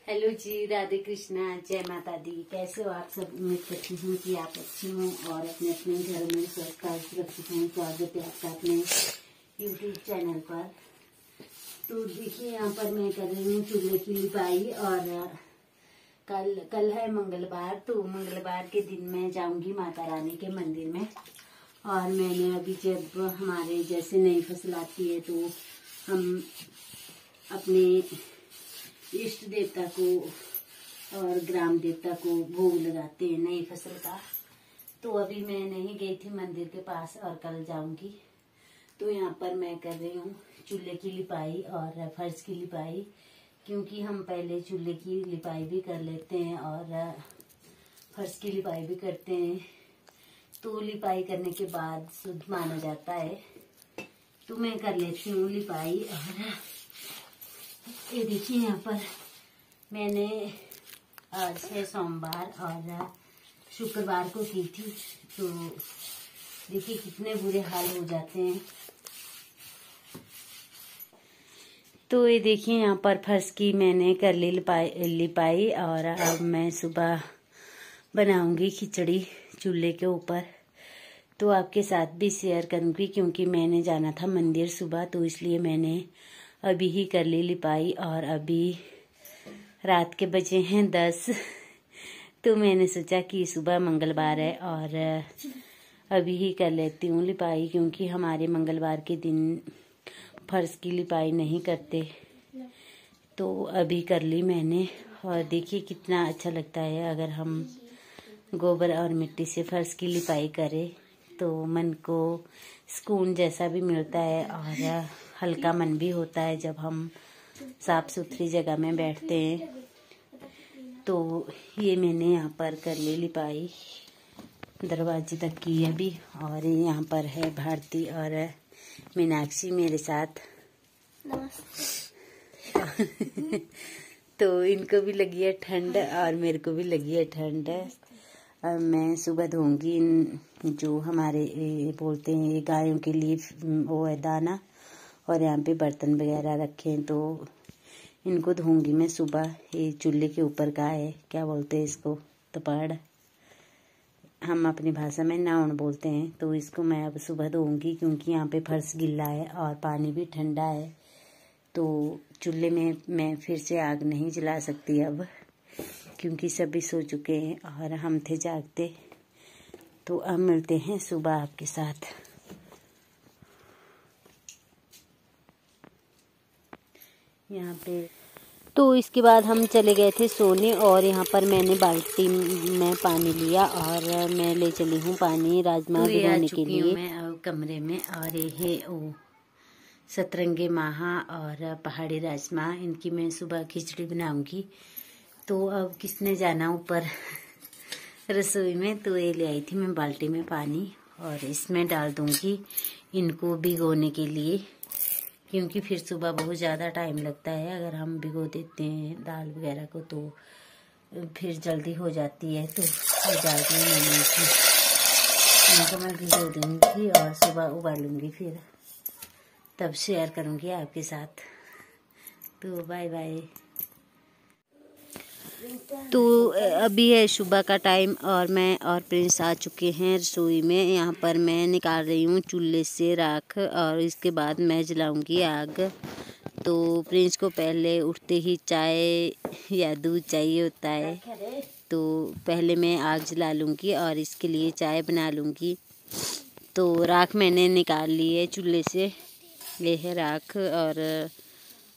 Hello जी, राधे कृष्णा, जय माता दी। कैसे हो आप सब? उम्मीद करती हूँ कि आप अच्छे हों और अपने अपने घर में स्वस्थ और सुरक्षित हों। स्वागत है आपका अपने यूट्यूब चैनल पर। तो देखिए, यहाँ पर मैं कर रही हूँ चूल्हे की लिपाई और कल है मंगलवार। तो मंगलवार के दिन मैं जाऊंगी माता रानी के मंदिर में। और मैंने अभी जब हमारे जैसे नई फसल आती है तो हम अपने इष्ट देवता को और ग्राम देवता को भोग लगाते हैं नई फसल का। तो अभी मैं नहीं गई थी मंदिर के पास और कल जाऊंगी। तो यहाँ पर मैं कर रही हूँ चूल्हे की लिपाई और फर्श की लिपाई, क्योंकि हम पहले चूल्हे की लिपाई भी कर लेते हैं और फर्श की लिपाई भी करते हैं। तो लिपाई करने के बाद शुद्ध माना जाता है। तो मैं कर लेती हूँ लिपाई। और ये देखिए, यहाँ पर मैंने आज है सोमवार और शुक्रवार को की थी। तो देखिए कितने बुरे हाल हो जाते हैं। तो ये देखिए, यहाँ पर फर्श की मैंने कर ली लिपाई और अब मैं सुबह बनाऊंगी खिचड़ी चूल्हे के ऊपर। तो आपके साथ भी शेयर करूंगी, क्योंकि मैंने जाना था मंदिर सुबह, तो इसलिए मैंने अभी ही कर ली लिपाई। और अभी रात के बजे हैं 10। तो मैंने सोचा कि सुबह मंगलवार है और अभी ही कर लेती हूँ लिपाई, क्योंकि हमारे मंगलवार के दिन फर्श की लिपाई नहीं करते। तो अभी कर ली मैंने। और देखिए कितना अच्छा लगता है अगर हम गोबर और मिट्टी से फर्श की लिपाई करें, तो मन को सुकून जैसा भी मिलता है और हल्का मन भी होता है जब हम साफ सुथरी जगह में बैठते हैं। तो ये मैंने यहाँ पर कर ली लिपाई, दरवाजे तक की अभी। और यहाँ पर है भारती और मीनाक्षी मेरे साथ। तो इनको भी लगी है ठंड और मेरे को भी लगी है ठंड। अब मैं सुबह धोऊंगी जो हमारे बोलते हैं गायों के लिए वो है दाना, और यहाँ पे बर्तन वगैरह रखे हैं तो इनको धोऊंगी मैं सुबह। ये चूल्हे के ऊपर का है, क्या बोलते हैं इसको, तपाड़, हम अपनी भाषा में नाउन बोलते हैं। तो इसको मैं अब सुबह धोऊंगी, क्योंकि यहाँ पे फर्श गीला है और पानी भी ठंडा है। तो चूल्हे में मैं फिर से आग नहीं जला सकती अब, क्योंकि सभी सो चुके हैं और हम थे जागते। तो अब मिलते हैं सुबह आपके साथ। यहाँ पे तो इसके बाद हम चले गए थे सोने, और यहाँ पर मैंने बाल्टी में पानी लिया और मैं ले चली हूँ पानी राजमा भिगोने के लिए। मैं अब कमरे में, और ये है वो सतरंगे माहा और पहाड़ी राजमा, इनकी मैं सुबह खिचड़ी बनाऊंगी। तो अब किसने जाना ऊपर रसोई में, तो ये ले आई थी मैं बाल्टी में पानी और इसमें डाल दूंगी इनको भिगोने के लिए, क्योंकि फिर सुबह बहुत ज़्यादा टाइम लगता है। अगर हम भिगो देते हैं दाल वगैरह को तो फिर जल्दी हो जाती है। तो डाल दी मैंने इनको मैं भिगो दूँगी और सुबह उबालूँगी, फिर तब शेयर करूँगी आपके साथ। तो बाय बाय। तो अभी है सुबह का टाइम और मैं और प्रिंस आ चुके हैं रसोई में। यहाँ पर मैं निकाल रही हूँ चूल्हे से राख और इसके बाद मैं जलाऊंगी आग। तो प्रिंस को पहले उठते ही चाय या दूध चाहिए होता है, तो पहले मैं आग जला लूँगी और इसके लिए चाय बना लूँगी। तो राख मैंने निकाल ली है चूल्हे से, ये है राख, और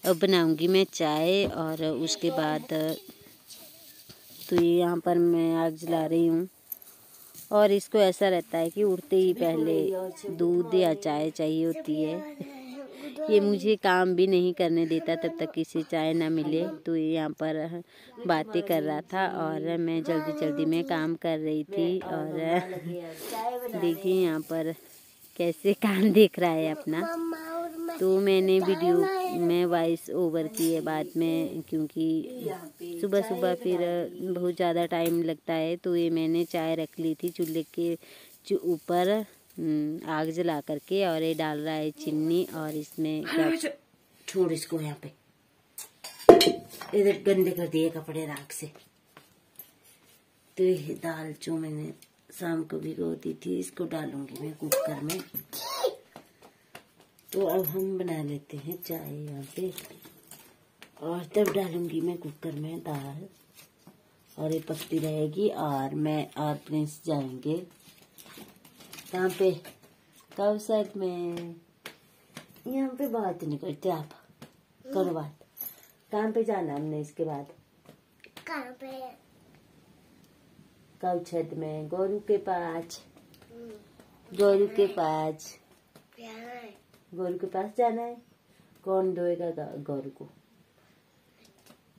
अब बनाऊँगी मैं चाय। और उसके बाद तो ये यहाँ पर मैं आग जला रही हूँ, और इसको ऐसा रहता है कि उठते ही पहले दूध या चाय चाहिए होती है। ये मुझे काम भी नहीं करने देता तब तक इसे चाय ना मिले। तो ये यहाँ पर बातें कर रहा था और मैं जल्दी जल्दी में काम कर रही थी। और देखिए यहाँ पर कैसे काम देख रहा है अपना। तो मैंने वीडियो में वॉइस ओवर की है बाद में, क्योंकि सुबह सुबह फिर बहुत ज़्यादा टाइम लगता है। तो ये मैंने चाय रख ली थी चूल्हे के ऊपर आग जला करके, और ये डाल रहा है चीनी। और इसमें क्या छोड़ इसको यहाँ पे। इधर गंदे कर दिए कपड़े राख से। तो ये दाल जो मैंने शाम को भिगो दी थी, इसको डालूंगी मैं कुकर में। तो अब हम बना लेते हैं चाय यहाँ पे, और तब डालूंगी मैं कुकर में दाल, और ये पकती रहेगी। और मैं और प्रिंस जाएंगे कहाँ पे, कौसर में। यहाँ पे बात नहीं करते आप, करो बात। कहाँ पे जाना हमने इसके बाद? कहाँ पे? कौछद में, गोरू के पास। गोरू के पास, गोरू के पास जाना है। कौन धोएगा गोरू को?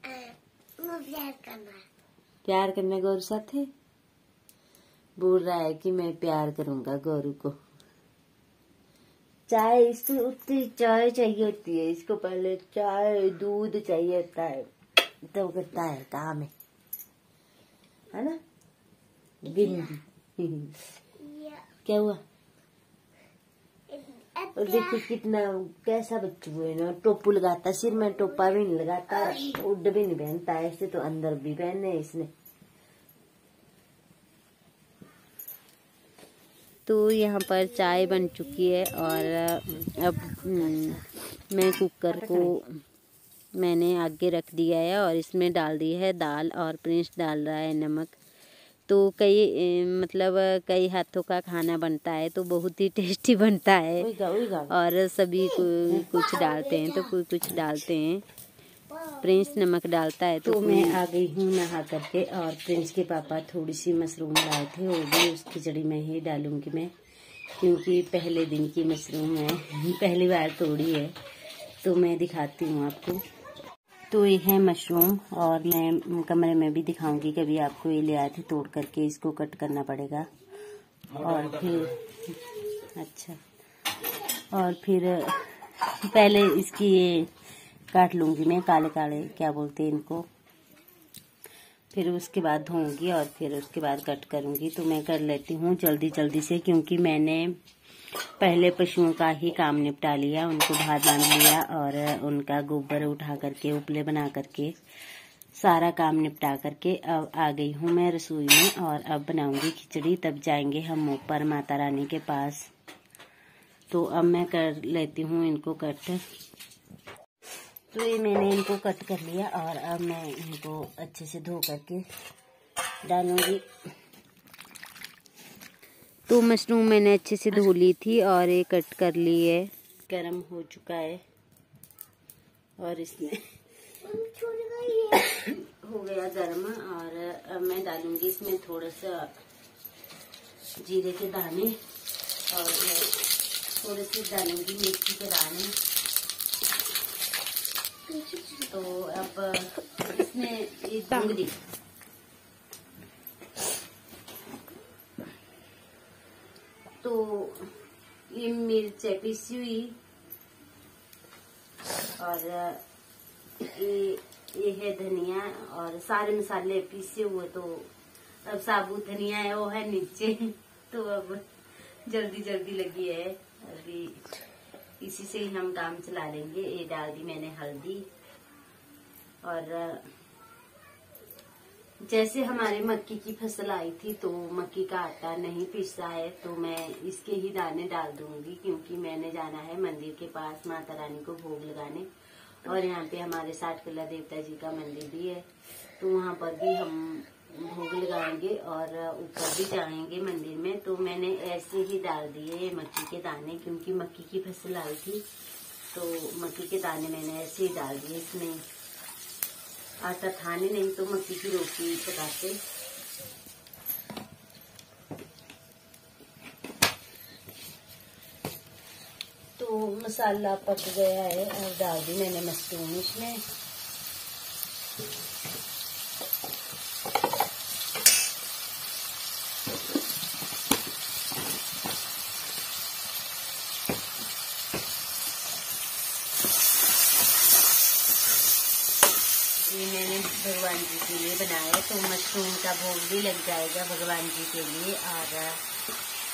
प्यार करना। प्यार करना गोरू साथ है। बोल रहा है कि मैं प्यार करूंगा गोरू को। चाय, इसको उतनी चाय चाहिए होती है, इसको पहले चाय दूध चाहिए होता है, तो करता है काम है ना। बिंदी क्या हुआ? और देखो कितना कैसा बच्चू है ना, टोपू लगाता सिर में, टोपा भी नहीं लगाता, उड भी नहीं पहनता, ऐसे तो अंदर भी पहने इसने। तो यहाँ पर चाय बन चुकी है, और अब मैं कुकर को मैंने आगे रख दिया है, और इसमें डाल दी है दाल, और प्रिंस डाल रहा है नमक। तो कई हाथों का खाना बनता है तो बहुत ही टेस्टी बनता है, और सभी कुछ डालते हैं तो कोई कुछ डालते हैं। प्रिंस नमक डालता है। तो मैं आ गई हूँ नहा करके, और प्रिंस के पापा थोड़ी सी मशरूम लाए थे, वो भी उस खिचड़ी में ही डालूंगी मैं, क्योंकि पहले दिन की मशरूम है, पहली बार तोड़ी है। तो मैं दिखाती हूँ आपको। तो ये है मशरूम, और मैं कमरे में भी दिखाऊंगी कभी आपको। ये ले आए थे तोड़ करके, इसको कट करना पड़ेगा, और फिर पहले इसकी ये काट लूंगी मैं, काले काले क्या बोलते हैं इनको। फिर उसके बाद धोऊंगी, और फिर उसके बाद कट करूंगी। तो मैं कर लेती हूँ जल्दी जल्दी से, क्योंकि मैंने पहले पशुओं का ही काम निपटा लिया, उनको बाहर बांध लिया, और उनका गोबर उठा करके, उपले बना करके, सारा काम निपटा करके अब आ गई हूँ मैं रसोई में। और अब बनाऊंगी खिचड़ी, तब जाएंगे हम ऊपर माता रानी के पास। तो अब मैं कर लेती हूँ इनको कट। तो ये मैंने इनको कट कर लिया, और अब मैं इनको अच्छे से धो करके डालूंगी। तो मशरूम मैंने अच्छे से धो ली थी, और ये कट कर ली है। गरम हो चुका है, और इसमें हो गया गरम। और अब मैं डालूंगी इसमें थोड़ा सा जीरे के दाने, और थोड़े से डालूंगी मिर्ची के दाने। तो अब इसमें ये डूंगरी, तो ये मिर्च है पिसी हुई, और ये है धनिया, और सारे मसाले पीसे हुए। तो अब साबुत धनिया है वो है नीचे। तो अब जल्दी जल्दी लगी है, अभी इसी से ही हम काम चला लेंगे। ये डाल दी मैंने हल्दी, और जैसे हमारे मक्की की फसल आई थी तो मक्की का आटा नहीं पीसा है, तो मैं इसके ही दाने डाल दूंगी, क्योंकि मैंने जाना है मंदिर के पास माता रानी को भोग लगाने। और यहाँ पे हमारे 60 किला देवता जी का मंदिर भी है, तो वहाँ पर भी हम भोग लगाएंगे, और ऊपर भी जाएंगे मंदिर में। तो मैंने ऐसे ही डाल दिए मक्की के दाने, क्योंकि मक्की की फसल आई थी, तो मक्की के दाने मैंने ऐसे ही डाल दिए। इसमें आटा था नहीं, तो मक्की की रोटी पकाते। तो मसाला पक गया है, और डाल दी मैंने मशरूम इसमें। ये मैंने भगवान जी के लिए बनाया, तो मशरूम का भोग भी लग जाएगा भगवान जी के लिए, और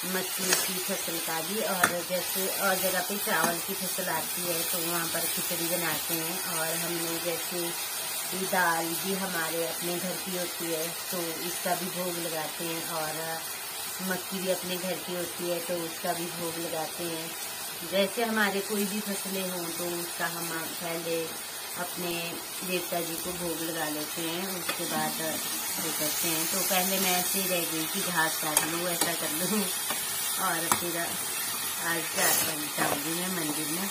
मक्की की फसल का भी। और जैसे और जगह पे चावल की फसल आती है तो वहाँ पर खिचड़ी बनाते हैं, और हमने जैसे ये दाल भी हमारे अपने घर की होती है तो इसका भी भोग लगाते हैं, और मक्की भी अपने घर की होती है तो उसका भी भोग लगाते हैं। जैसे हमारे कोई भी फसलें हों तो उसका हम पहले अपने देवता जी को भोग लगा लेते हैं, उसके बाद वो करते हैं। तो पहले मैं ऐसे ही रह गई कि घास काट लूँ, ऐसा कर लूँ, और फिर आज जाऊँगी मैं मंदिर में,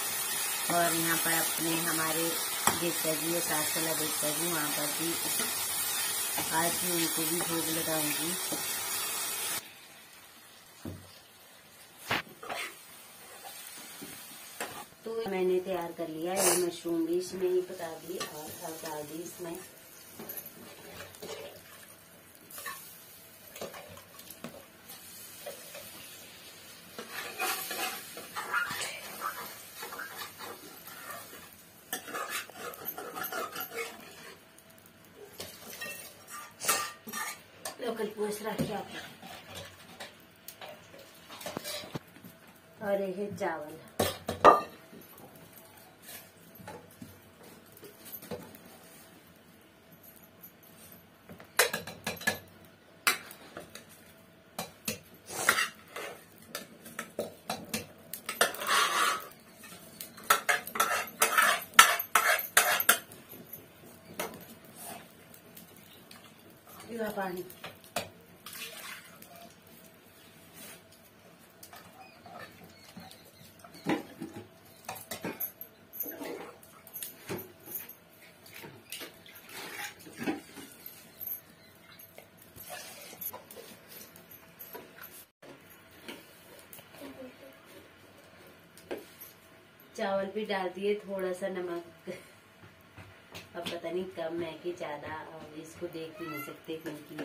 और यहाँ पर अपने हमारे देवता जी है, कासला देवता जी, वहाँ पर भी आज भी उनको भी भोग लगाऊंगी। तो मैंने तैयार कर लिया, ये मशरूम भी इसमें ही पका दी और अब डाल दी इसमें। लोकल पूछ रहा क्या, और ये चावल। पानी चावल भी डाल दिए, थोड़ा सा नमक, अब पता नहीं कम है कि ज्यादा, और इसको देख भी नहीं सकते क्योंकि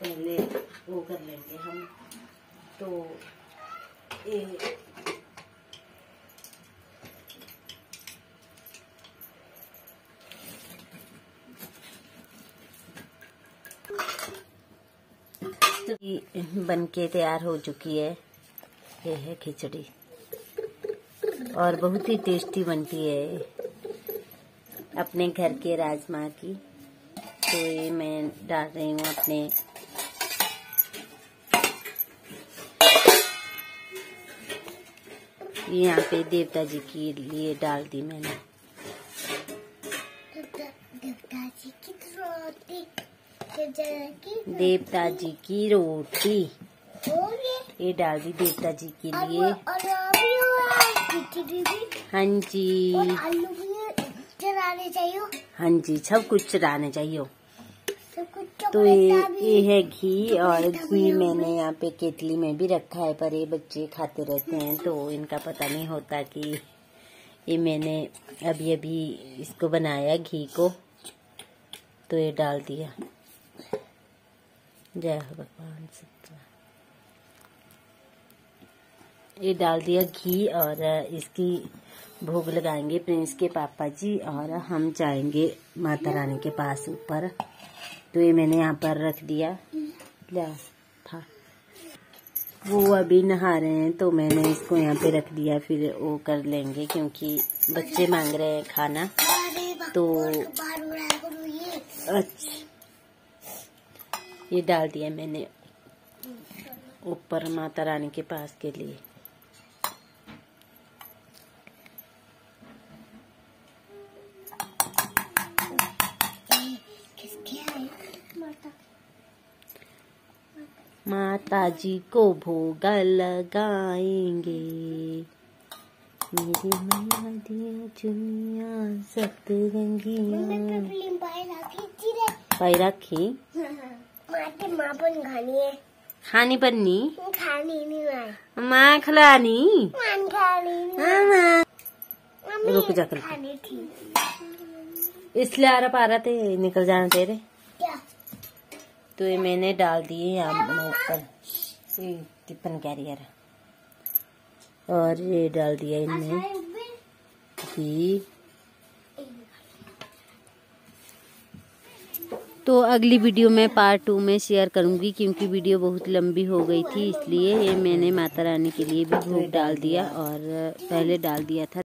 पहले वो कर लेंगे हम। तो बन के तैयार हो चुकी है, ये है खिचड़ी, और बहुत ही टेस्टी बनती है अपने घर के राजमा की। तो ये मैं डाल रही हूँ अपने यहाँ पे देवता जी के लिए डाल दी मैंने। देवता जी की रोटी ये डाल दी देवता जी के लिए। हाँ जी, चलाने चाहिए। हाँ जी, सब कुछ चलाने चाहिए। तो ये है घी, और घी मैंने यहाँ पे केतली में भी रखा है, पर ये बच्चे खाते रहते हैं तो इनका पता नहीं होता कि ये मैंने अभी अभी इसको बनाया घी को, तो ये डाल दिया। जय हो भगवान सत्य। ये डाल दिया घी, और इसकी भोग लगाएंगे प्रिंस के पापा जी, और हम जाएंगे माता रानी के पास ऊपर। तो ये मैंने यहाँ पर रख दिया, लिया था, वो अभी नहा रहे हैं तो मैंने इसको यहाँ पे रख दिया, फिर वो कर लेंगे क्योंकि बच्चे मांग रहे हैं खाना। तो अच्छा, ये डाल दिया मैंने ऊपर माता रानी के पास के लिए। माता जी को भोग लगाएंगे, मेरी मैया दिया चुनिया सतरंगिया। पाई रखी माँ बन खानी है, खानी बननी, खानी नहीं है माँ खिलानी, रुक जा कर, खानी थी इसलिए आ रहा थे निकल जाना तेरे। क्या? तो ये मैंने डाल दिए यहाँ ऊपर टिफिन कैरियर, और ये डाल दिया इनमें घी। तो अगली वीडियो में पार्ट 2 में शेयर करूंगी क्योंकि वीडियो बहुत लंबी हो गई थी, इसलिए ये मैंने माता रानी के लिए भी भोग डाल दिया, और पहले डाल दिया था